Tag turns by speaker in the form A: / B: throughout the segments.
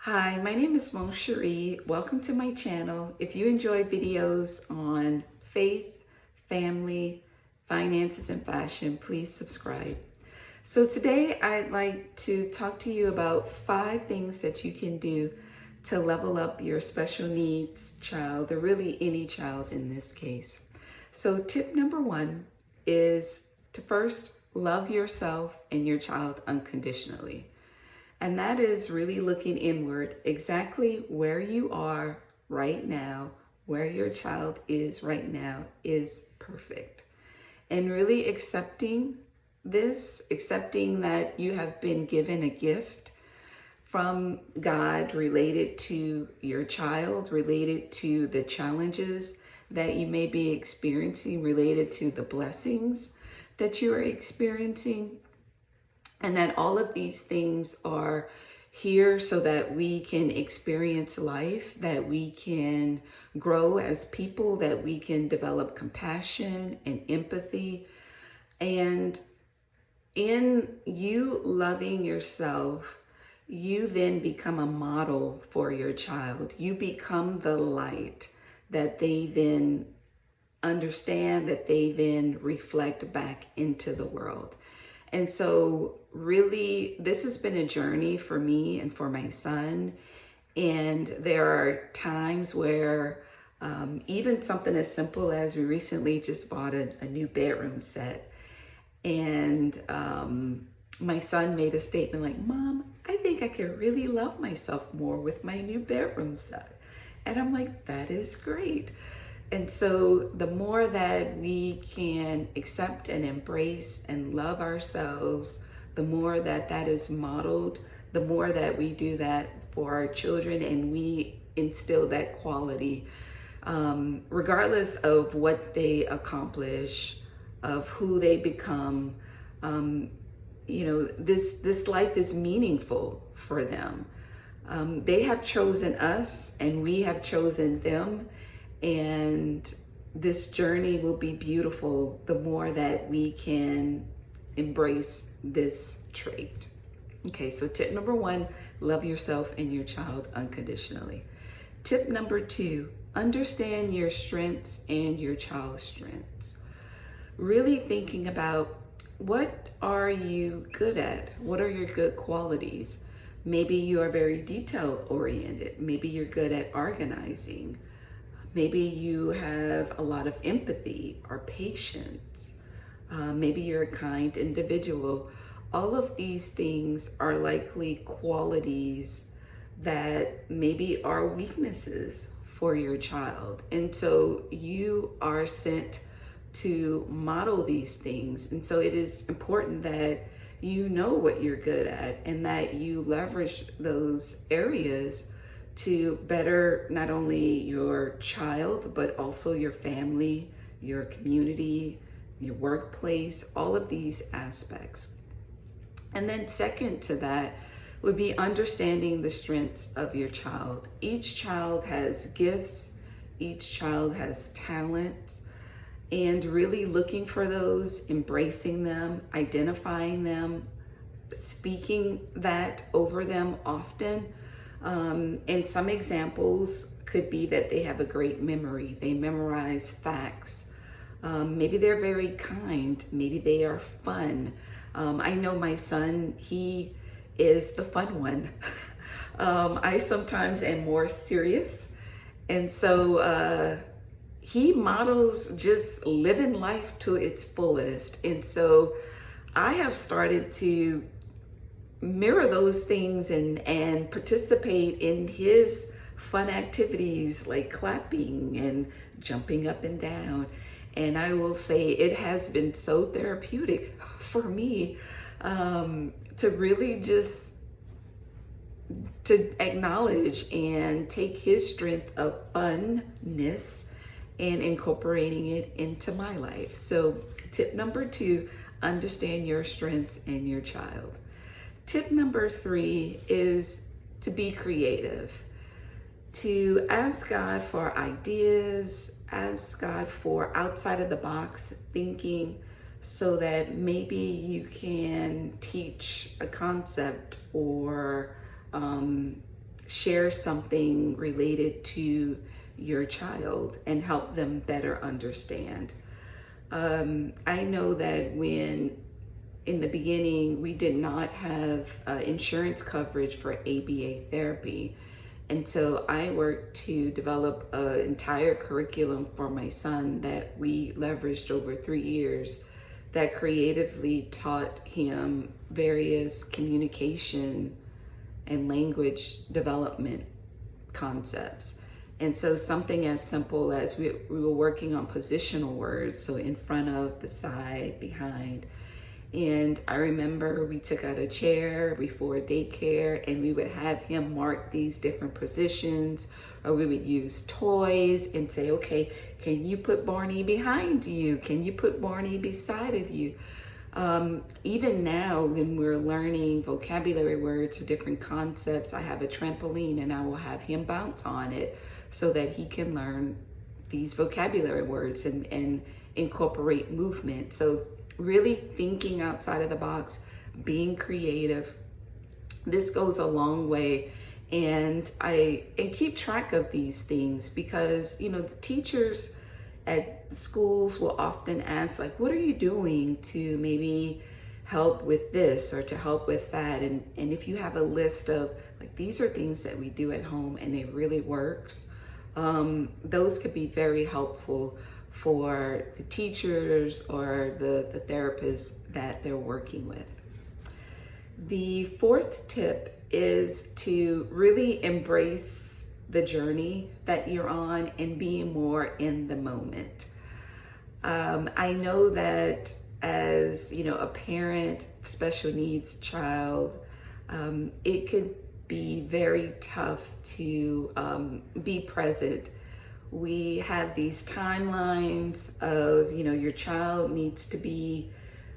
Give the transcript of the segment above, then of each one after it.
A: Hi, my name is Mo Cherie. Welcome to my channel. If you enjoy videos on faith, family, finances, and fashion, please subscribe. So today I'd like to talk to you about 5 things that you can do to level up your special needs child, or really any child in this case. So tip number 1 is to first love yourself and your child unconditionally. And that is really looking inward, exactly where you are right now, where your child is right now is perfect. And really accepting this, accepting that you have been given a gift from God related to your child, related to the challenges that you may be experiencing, related to the blessings that you are experiencing. And that all of these things are here so that we can experience life, that we can grow as people, that we can develop compassion and empathy. And in you loving yourself, you then become a model for your child. You become the light that they then understand, that they then reflect back into the world. And so really, this has been a journey for me and for my son. And there are times where even something as simple as we recently just bought a new bedroom set. And my son made a statement like, "Mom, I think I can really love myself more with my new bedroom set." And I'm like, that is great. And so the more that we can accept and embrace and love ourselves, the more that that is modeled, the more that we do that for our children and we instill that quality, regardless of what they accomplish, of who they become. This life is meaningful for them. They have chosen us and we have chosen them. And this journey will be beautiful the more that we can embrace this trait. Okay, so tip number 1, love yourself and your child unconditionally. Tip number 2, understand your strengths and your child's strengths. Really thinking about, what are you good at? What are your good qualities? Maybe you are very detail oriented. Maybe you're good at organizing. Maybe you have a lot of empathy or patience. Maybe you're a kind individual. All of these things are likely qualities that maybe are weaknesses for your child. And so you are sent to model these things. And so it is important that you know what you're good at and that you leverage those areas to better not only your child, but also your family, your community, your workplace, all of these aspects. And then second to that would be understanding the strengths of your child. Each child has gifts, each child has talents, and really looking for those, embracing them, identifying them, speaking that over them often. And some examples could be that they have a great memory. They memorize facts. Maybe they're very kind. Maybe they are fun. I know my son, he is the fun one. I sometimes am more serious. And so he models just living life to its fullest. And so I have started to mirror those things and participate in his fun activities like clapping and jumping up and down. And I will say it has been so therapeutic for me to really just to acknowledge and take his strength of funness and incorporating it into my life. So tip number 2, understand your strengths and your child. Tip number 3 is to be creative, to ask God for ideas, ask God for outside of the box thinking so that maybe you can teach a concept or share something related to your child and help them better understand. I know that when in the beginning we did not have insurance coverage for ABA therapy, and so I worked to develop an entire curriculum for my son that we leveraged over 3 years that creatively taught him various communication and language development concepts. And so something as simple as we were working on positional words, so in front of, beside, behind. And I remember we took out a chair before daycare and we would have him mark these different positions, or we would use toys and say, okay, can you put Barney behind you? Can you put Barney beside of you? Even now when we're learning vocabulary words or different concepts, I have a trampoline and I will have him bounce on it so that he can learn these vocabulary words and incorporate movement. So really thinking outside of the box, being creative, this goes a long way. And keep track of these things because, you know, the teachers at schools will often ask, like, what are you doing to maybe help with this or to help with that? And if you have a list of, like, these are things that we do at home and it really works, those could be very helpful for the teachers or the therapists that they're working with. The fourth tip is to really embrace the journey that you're on and be more in the moment. I know that as, you know, a parent, special needs child, it could be very tough to be present. We have these timelines of, you know, your child needs to be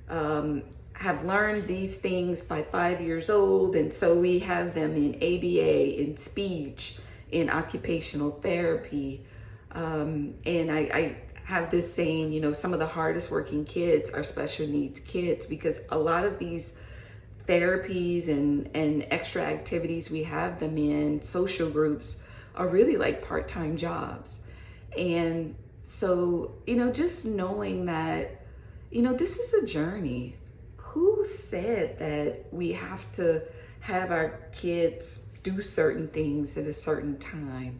A: have learned these things by 5 years old, and so we have them in ABA, in speech, in occupational therapy, and I have this saying, you know, some of the hardest working kids are special needs kids, because a lot of these therapies and extra activities we have them in, social groups, are really like part-time jobs. And so, you know, just knowing that, you know, this is a journey. Who said that we have to have our kids do certain things at a certain time?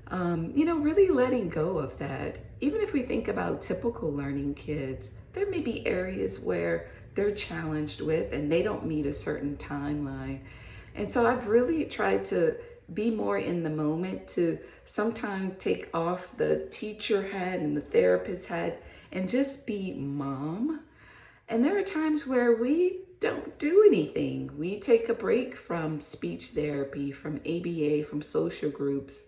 A: You know, really letting go of that. Even if we think about typical learning kids, there may be areas where they're challenged with and they don't meet a certain timeline. And so I've really tried to be more in the moment, to sometimes take off the teacher hat and the therapist hat and just be mom. And there are times where we don't do anything. We take a break from speech therapy, from ABA, from social groups,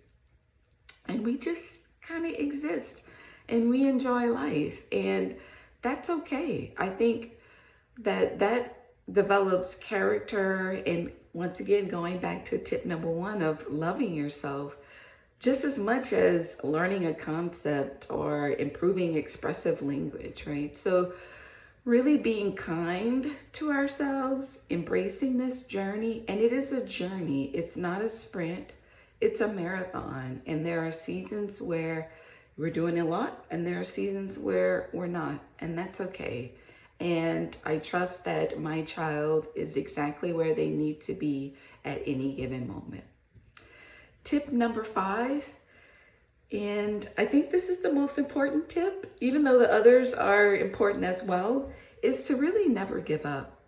A: and we just kind of exist and we enjoy life. And that's okay. I think that develops character. And once again, going back to tip number 1 of loving yourself, just as much as learning a concept or improving expressive language, right? So really being kind to ourselves, embracing this journey. And it is a journey. It's not a sprint. It's a marathon. And there are seasons where we're doing a lot and there are seasons where we're not. And that's okay. And I trust that my child is exactly where they need to be at any given moment. Tip number 5, and I think this is the most important tip, even though the others are important as well, is to really never give up.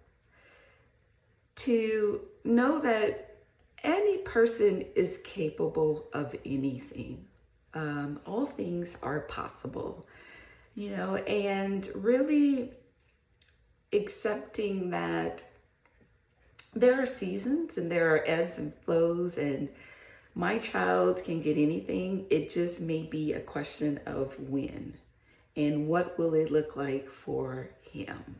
A: To know that any person is capable of anything. All things are possible, you know, and really accepting that there are seasons and there are ebbs and flows, and my child can get anything. It just may be a question of when and what will it look like for him.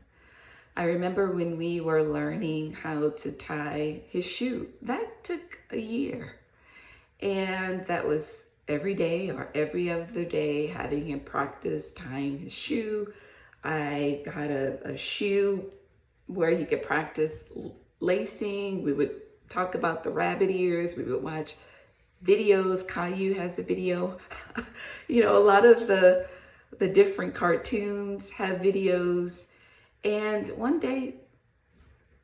A: I remember when we were learning how to tie his shoe, that took a year. And that was every day or every other day having him practice tying his shoe. I got a shoe where he could practice lacing. We would talk about the rabbit ears. We would watch videos. Caillou has a video. You know, a lot of the different cartoons have videos. And one day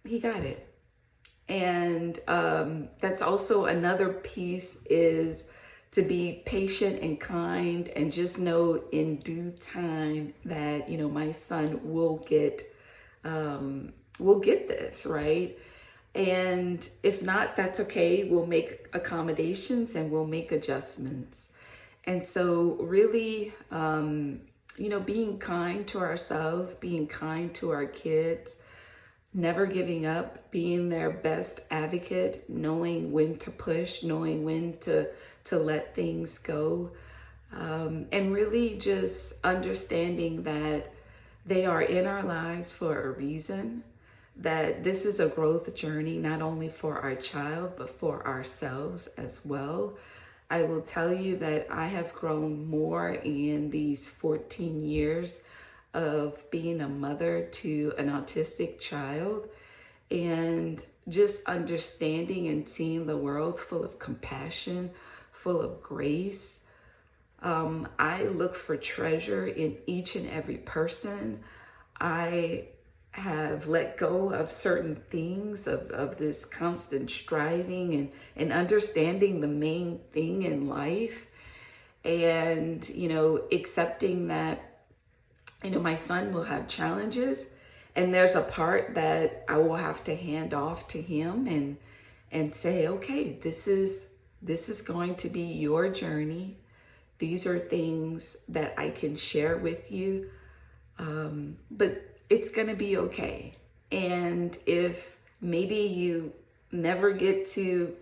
A: he got it. And that's also another piece, is to be patient and kind, and just know in due time that, you know, my son will get this, right? And if not, that's okay. We'll make accommodations and we'll make adjustments. And so really, you know, being kind to ourselves, being kind to our kids, never giving up, being their best advocate, knowing when to push, knowing when to let things go, and really just understanding that they are in our lives for a reason, that this is a growth journey, not only for our child, but for ourselves as well. I will tell you that I have grown more in these 14 years of being a mother to an autistic child, and just understanding and seeing the world full of compassion, full of grace. I look for treasure in each and every person. I have let go of certain things, of this constant striving and understanding the main thing in life, and, you know, accepting that, you know, my son will have challenges, and there's a part that I will have to hand off to him and say, okay, this is going to be your journey. These are things that I can share with you, but it's going to be okay. And if maybe you never get to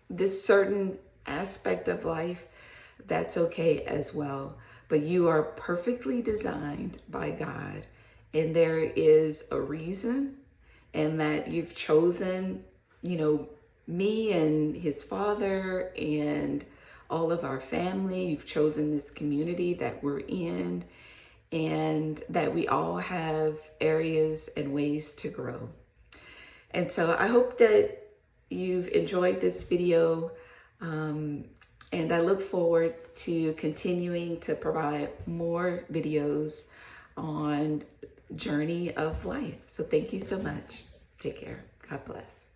A: this certain aspect of life, that's okay as well. But you are perfectly designed by God, and there is a reason, and that you've chosen, you know, me and his father and all of our family. You've chosen this community that we're in, and that we all have areas and ways to grow. And so I hope that you've enjoyed this video, and I look forward to continuing to provide more videos on journey of life. So thank you so much. Take care. God bless.